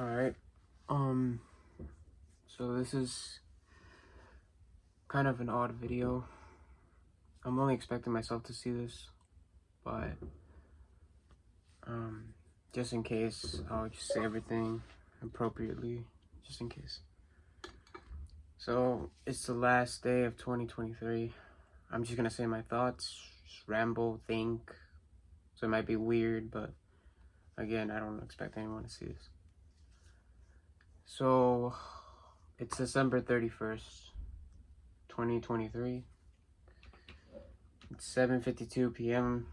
Alright, so this is kind of an odd video. I'm only expecting myself to see this, but, um, just in case, I'll just say everything appropriately, just in case. So, it's the last day of 2023. I'm just gonna say my thoughts, just ramble, think, so it might be weird, but, again, I don't expect anyone to see this. So, it's December 31st, 2023. It's 7:52 p.m.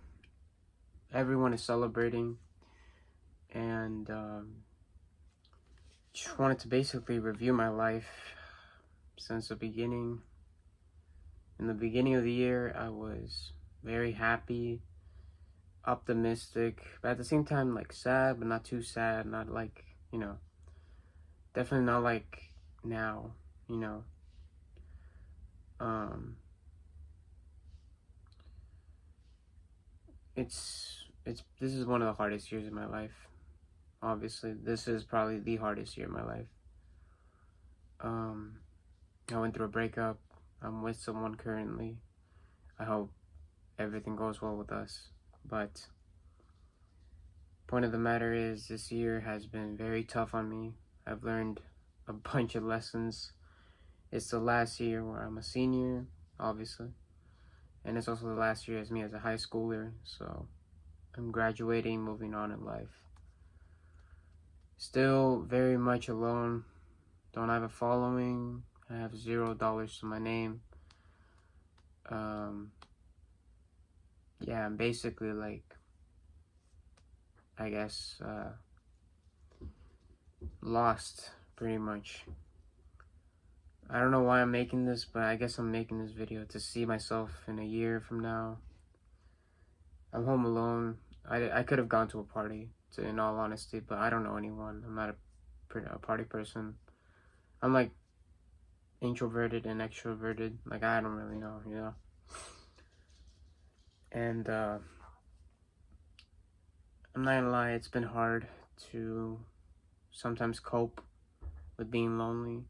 Everyone is celebrating, and just wanted to basically review my life since the beginning. In the beginning of the year, I was very happy, optimistic, but at the same time, like sad, but not too sad, not like, definitely not like now, you know. Um, this is one of the hardest years of my life. Obviously, this is probably the hardest year of my life. I went through a breakup. I'm with someone currently. I hope everything goes well with us. But point of the matter is, this year has been very tough on me. I've learned a bunch of lessons. It's the last year where I'm a senior, obviously. And it's also the last year as me as a high schooler. So I'm graduating, moving on in life. Still very much alone. Don't have a following. I have $0 to my name. Yeah, I'm basically like, I guess, lost pretty much. I don't know why I'm making this, but I guess I'm making this video to see myself in a year from now. I'm home alone. I could have gone to a party, in all honesty, but I don't know anyone. I'm not a party person. I'm like introverted and extroverted. Like, I don't really know, And I'm not gonna lie, it's been hard to sometimes cope with being lonely.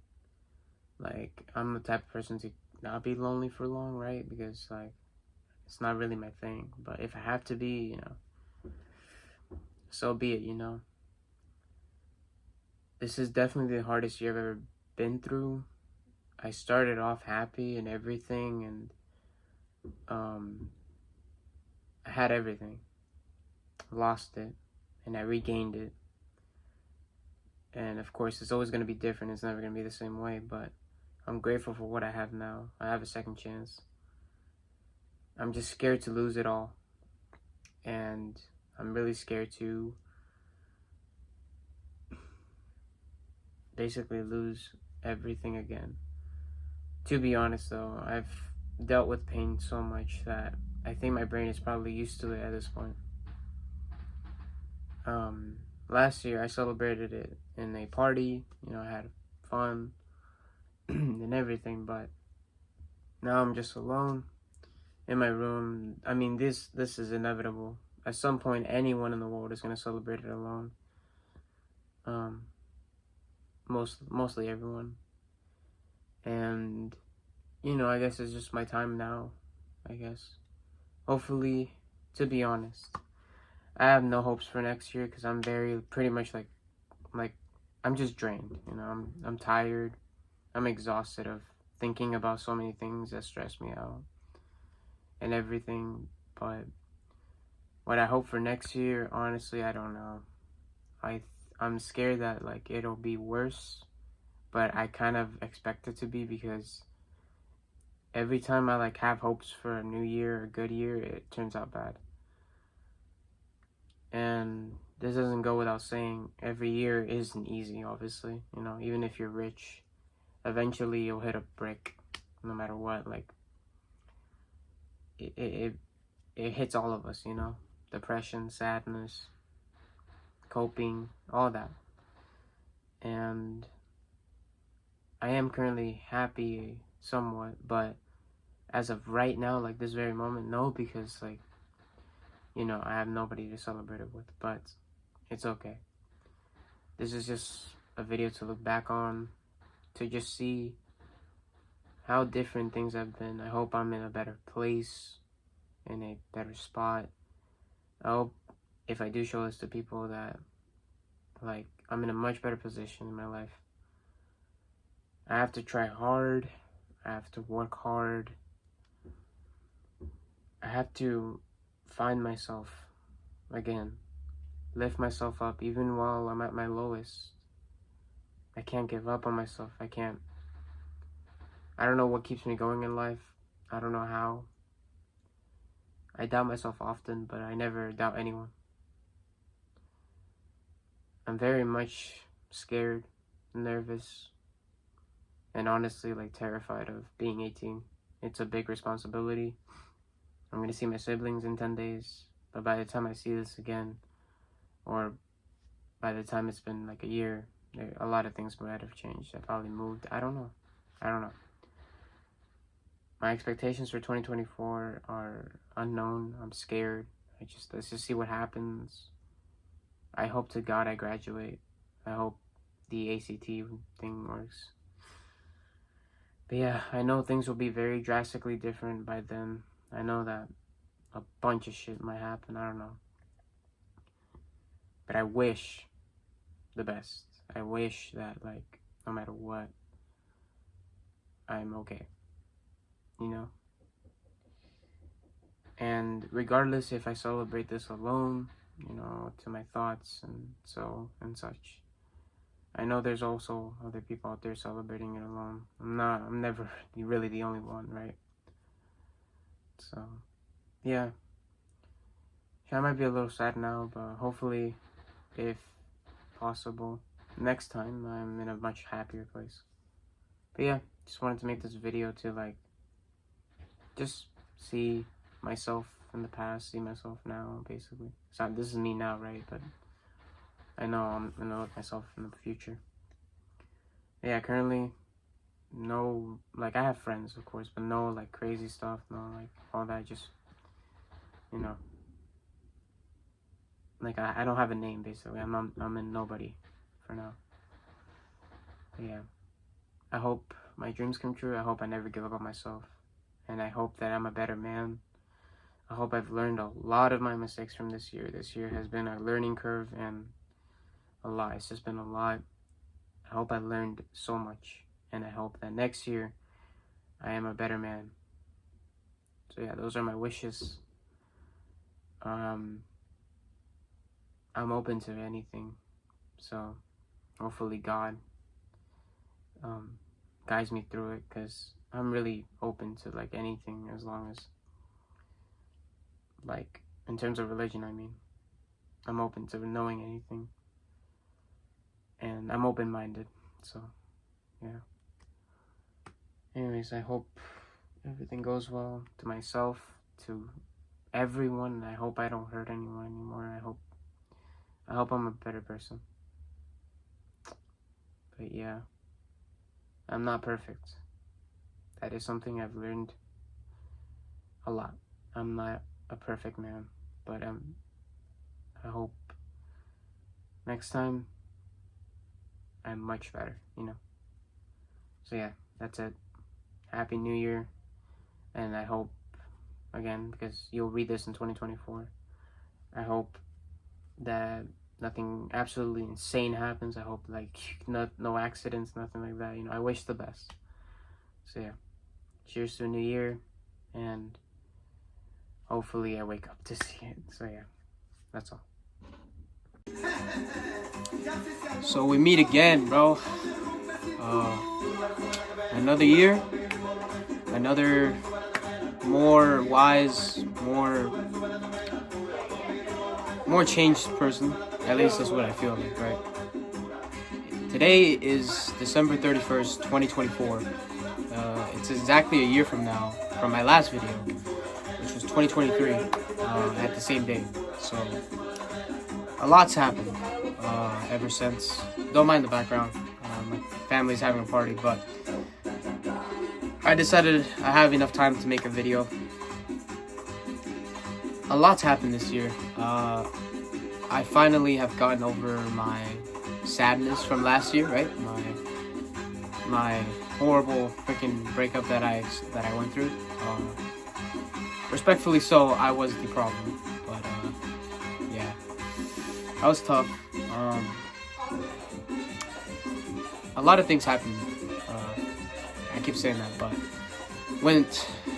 Like, I'm the type of person to not be lonely for long, right? Because, like, it's not really my thing. But if I have to be, so be it. This is definitely the hardest year I've ever been through. I started off happy and everything, and I had everything. Lost it, and I regained it. And of course, it's always going to be different. It's never going to be the same way, but I'm grateful for what I have now. I have a second chance. I'm just scared to lose it all. And I'm really scared to basically lose everything again. To be honest though, I've dealt with pain so much that I think my brain is probably used to it at this point. Last year I celebrated it in a party, I had fun and everything, but now I'm just alone in my room. I mean, this is inevitable. At some point, anyone in the world is gonna celebrate it alone. Mostly everyone. And I guess it's just my time now. I guess. Hopefully, to be honest, I have no hopes for next year because I'm pretty much like I'm just drained. I'm tired. I'm exhausted of thinking about so many things that stress me out and everything. But what I hope for next year, honestly, I don't know. I'm scared that like it'll be worse, but I kind of expect it to be because every time I like have hopes for a new year, a good year, it turns out bad. And this doesn't go without saying, every year isn't easy, obviously. Even if you're rich, eventually you'll hit a brick, no matter what. Like, it hits all of us, depression, sadness, coping, all that. And I am currently happy somewhat, but as of right now, like this very moment, no, because like, I have nobody to celebrate it with, but it's okay. this is just a video to look back on, to just see how different things have been. I hope I'm in a better place, in a better spot. I hope if I do show this to people that, like, I'm in a much better position in my life. I have to try hard. I have to work hard. I have to find myself again. Lift myself up even while I'm at my lowest. I can't give up on myself. I don't know what keeps me going in life. I don't know how. I doubt myself often, but I never doubt anyone. I'm very much scared, nervous, and honestly, like, terrified of being 18. It's a big responsibility. I'm going to see my siblings in 10 days, but by the time I see this again, or by the time it's been like a year, a lot of things might have changed. I probably moved. I don't know. My expectations for 2024 are unknown. I'm scared. Let's just see what happens. I hope to God I graduate. I hope the ACT thing works. But yeah, I know things will be very drastically different by then. I know that a bunch of shit might happen. I don't know. But I wish the best. I wish that, like, no matter what, I'm okay. You know? And regardless if I celebrate this alone, you know, to my thoughts and such, I know there's also other people out there celebrating it alone. I'm never really the only one, right? So, yeah. I might be a little sad now, but hopefully, if possible, next time I'm in a much happier place. But yeah, just wanted to make this video to, like, just see myself in the past, see myself now, basically. So this is me now, right? But I know I'm gonna look at myself in the future. Yeah, currently, no, like, I have friends, of course, but no, like, crazy stuff, no, like, all that, just, you know, like, I don't have a name, basically. I'm in nobody for now. But yeah, I hope my dreams come true. I hope I never give up on myself, and I hope that I'm a better man. I hope I've learned a lot of my mistakes from this year. This year has been a learning curve, and a lot. It's just been a lot. I hope I learned so much, and I hope that next year I am a better man. So yeah, those are my wishes. I'm open to anything, so hopefully God guides me through it, because I'm really open to, like, anything, as long as, like, in terms of religion, I mean, I'm open to knowing anything, and I'm open-minded, so yeah. Anyways, I hope everything goes well, to myself, to everyone, and I hope I don't hurt anyone anymore. I hope I'm a better person. But yeah, I'm not perfect. That is something I've learned a lot. I'm not a perfect man, but I hope next time I'm much better, you know. So yeah, that's it. Happy New Year, and I hope, again, because you'll read this in 2024, I hope that nothing absolutely insane happens. I hope, like, no accidents, nothing like that, you know. I wish the best. So yeah, cheers to a new year, and hopefully I wake up to see it. So yeah, that's all. So we meet again, bro. Another year, another more wise, more changed person. At least that's what I feel like, right? Today is December 31st, 2024. It's exactly a year from now, from my last video, which was 2023, at the same day. So, a lot's happened ever since. Don't mind the background. My family's having a party, but I decided I have enough time to make a video. A lot's happened this year. I finally have gotten over my sadness from last year, right? My horrible freaking breakup that I went through. Respectfully so, I was the problem, but yeah, that was tough. A lot of things happened. I keep saying that, but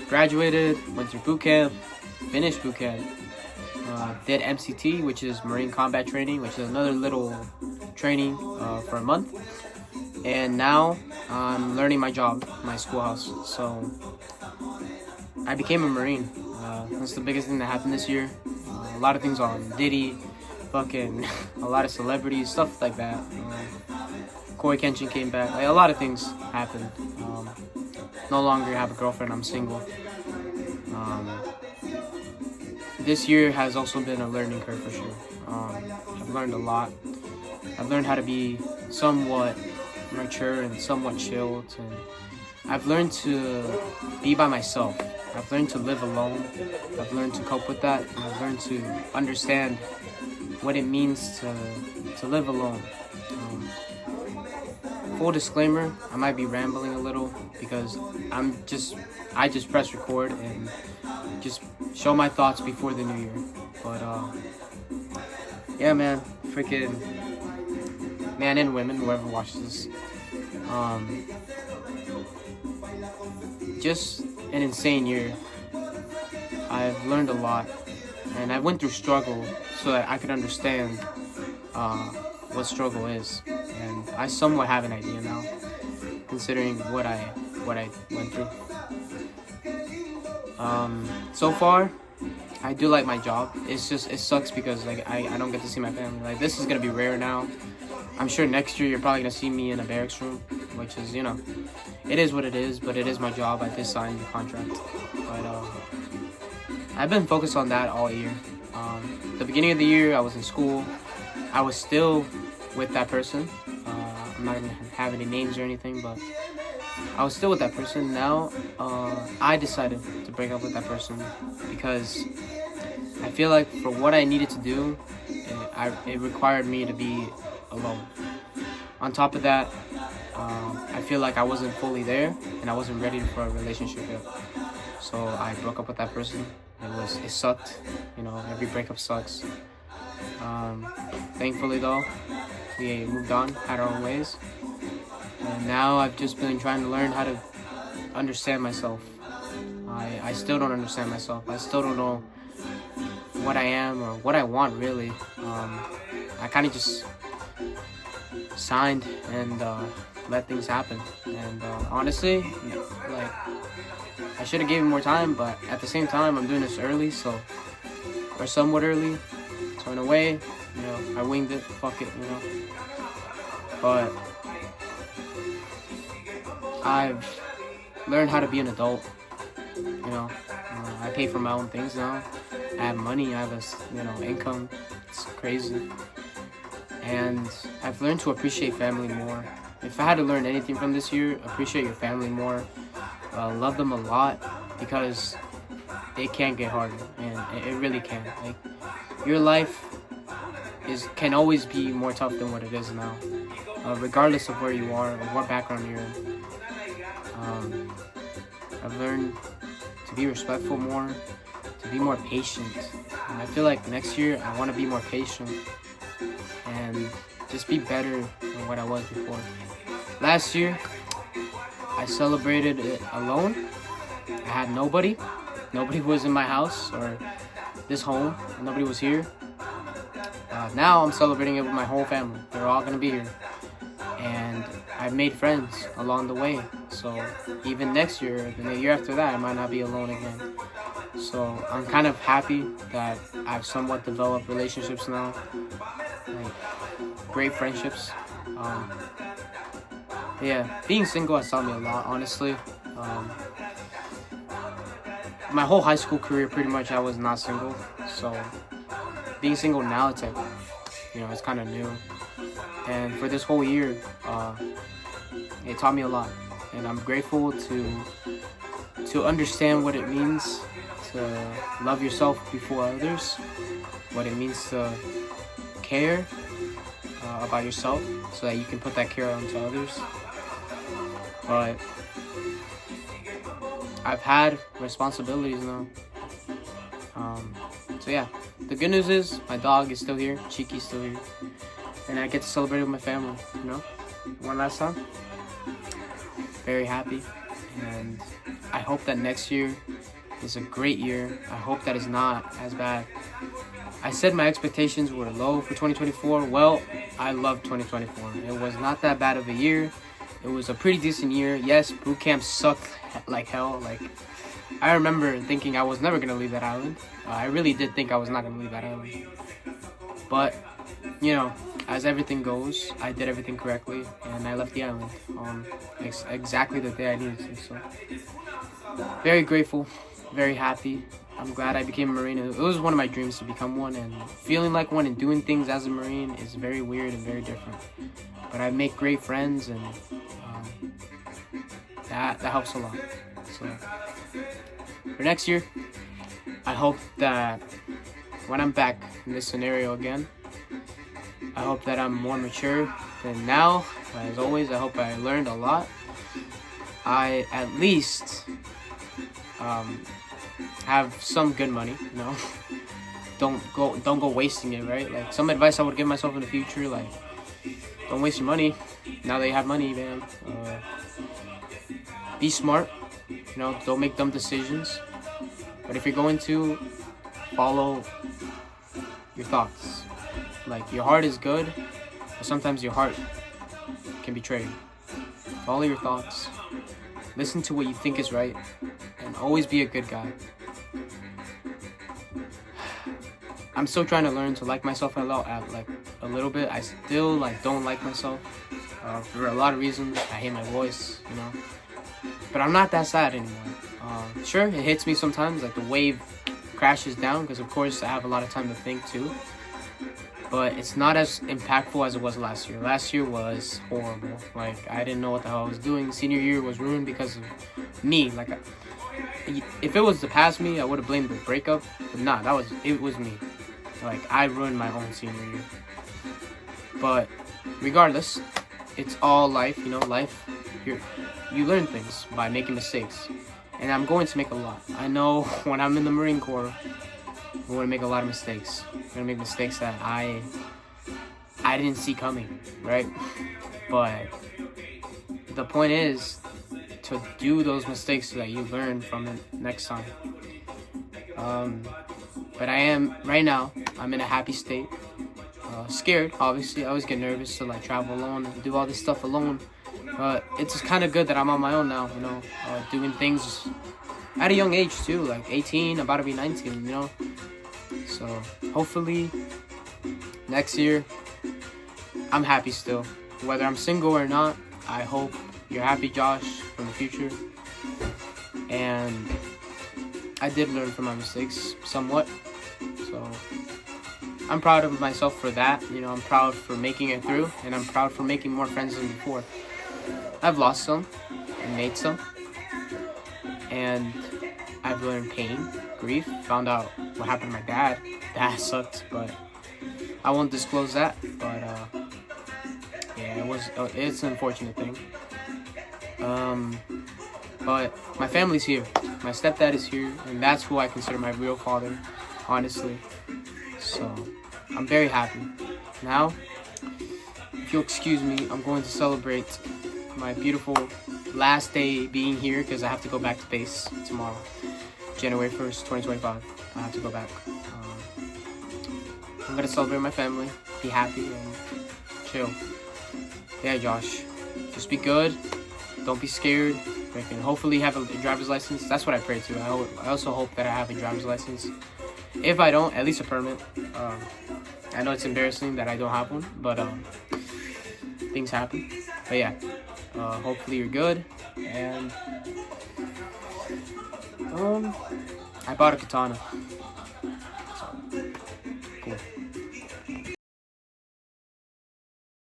graduated, went through boot camp, finished boot camp, did MCT, which is Marine Combat Training, which is another little training for a month, and now I'm learning my job, my schoolhouse. So I became a Marine. That's the biggest thing that happened this year. A lot of things on Diddy, fucking a lot of celebrities, stuff like that. Corey Kenshin came back. Like, a lot of things happened. No longer have a girlfriend. I'm single. This year has also been a learning curve for sure. I've learned a lot. I've learned how to be somewhat mature and somewhat chilled, and I've learned to be by myself. I've learned to live alone. I've learned to cope with that. And I've learned to understand what it means to live alone. Full disclaimer, I might be rambling a little because I just press record and just show my thoughts before the new year. But yeah, man, freaking man and women, whoever watches this, just an insane year. I've learned a lot, and I went through struggle so that I could understand what struggle is, and I somewhat have an idea now, considering what I went through. So far, I do like my job. It's just, it sucks because like I don't get to see my family. Like, this is gonna be rare now. I'm sure next year you're probably gonna see me in a barracks room, which is, you know, it is what it is, but it is my job. I did sign the contract. But I've been focused on that all year. The beginning of the year, I was in school. I was still with that person. I'm not gonna have any names or anything, but I was still with that person. Now, I decided to break up with that person because I feel like for what I needed to do, it required me to be alone. On top of that, I feel like I wasn't fully there and I wasn't ready for a relationship yet. So I broke up with that person. It sucked. You know, every breakup sucks. Thankfully though, we moved on, had our own ways. And now I've just been trying to learn how to understand myself. I still don't understand myself. I still don't know what I am or what I want really. I kind of just signed and let things happen. And honestly, like, I should have given more time, but at the same time, I'm doing this early, or somewhat early. So in a way, you know, I winged it. Fuck it, you know. But I've learned how to be an adult. You know, I pay for my own things now. I have money. I have income. It's crazy. And I've learned to appreciate family more. If I had to learn anything from this year, appreciate your family more. Love them a lot, because it can get harder, and it really can. Like, your life can always be more tough than what it is now, regardless of where you are or what background you're in. I've learned to be respectful more, to be more patient, and I feel like next year I want to be more patient and just be better than what I was before. Last year, I celebrated it alone. I had nobody. Nobody was in my house or this home. Nobody was here. Now I'm celebrating it with my whole family. They're all gonna be here. And I've made friends along the way. So even next year, the year after that, I might not be alone again. So I'm kind of happy that I've somewhat developed relationships now. Like, great friendships. Yeah, being single has taught me a lot, honestly. My whole high school career, pretty much, I was not single. So being single now, it's like, it's kind of new. And for this whole year, it taught me a lot. And I'm grateful to understand what it means to love yourself before others, what it means to care about yourself so that you can put that care onto others. But I've had responsibilities now. So yeah, the good news is my dog is still here, Cheeky's still here, and I get to celebrate with my family, you know, one last time. Very happy, and I hope that next year is a great year. I hope that it's not as bad. I said my expectations were low for 2024. Well, I love 2024. It was not that bad of a year. It was a pretty decent year. Yes, boot camp sucked like hell. Like, I remember thinking I was never going to leave that island. I really did think I was not going to leave that island. But, you know, as everything goes, I did everything correctly, and I left the island exactly the day I needed to. So, very grateful, very happy. I'm glad I became a Marine. It was one of my dreams to become one, and feeling like one and doing things as a Marine is very weird and very different. But I make great friends, and that helps a lot. So, for next year, I hope that when I'm back in this scenario again, I hope that I'm more mature than now. As always, I hope I learned a lot. I at least have some good money, you know. Don't go wasting it, right? Like, some advice I would give myself in the future, like, don't waste your money now that you have money, man. Be smart, you know, don't make dumb decisions. But if you're going to, follow your thoughts. Like, your heart is good, but sometimes your heart can betray you. Follow your thoughts. Listen to what you think is right, and always be a good guy. I'm still trying to learn to like myself a little bit. I still don't like myself for a lot of reasons. I hate my voice, you know. But I'm not that sad anymore. Sure, it hits me sometimes, like the wave crashes down, because of course I have a lot of time to think too. But it's not as impactful as it was last year. Last year was horrible. Like, I didn't know what the hell I was doing. Senior year was ruined because of me. Like, if it was the past me, I would have blamed the breakup. But nah, it was me. Like, I ruined my own senior year. But regardless, it's all life, you know. Life, you learn things by making mistakes, and I'm going to make a lot. I know when I'm in the Marine Corps, I'm going to make a lot of mistakes. I'm going to make mistakes that I didn't see coming, right? But the point is to do those mistakes so that you learn from it next time. But right now, I'm in a happy state. Scared, obviously. I always get nervous to like travel alone and do all this stuff alone. But it's kind of good that I'm on my own now, you know, doing things at a young age too, like 18, about to be 19, you know. So hopefully next year I'm happy still. Whether I'm single or not, I hope you're happy, Josh, from the future. And I did learn from my mistakes somewhat. So I'm proud of myself for that. You know, I'm proud for making it through, and I'm proud for making more friends than before. I've lost some and made some, and I've learned pain, grief, found out what happened to my dad. That sucked, but I won't disclose that. But yeah, it's an unfortunate thing. But my family's here. My stepdad is here, and that's who I consider my real father, honestly. So I'm very happy. Now, if you'll excuse me, I'm going to celebrate my beautiful last day being here, because I have to go back to base tomorrow, January 1st, 2025. I have to go back. I'm going to celebrate my family, be happy, and chill. Yeah, Josh, just be good. Don't be scared. And hopefully have a driver's license. That's what I pray to. I also hope that I have a driver's license. If I don't, at least a permit. I know it's embarrassing that I don't have one, but things happen. But yeah, hopefully you're good. And I bought a katana.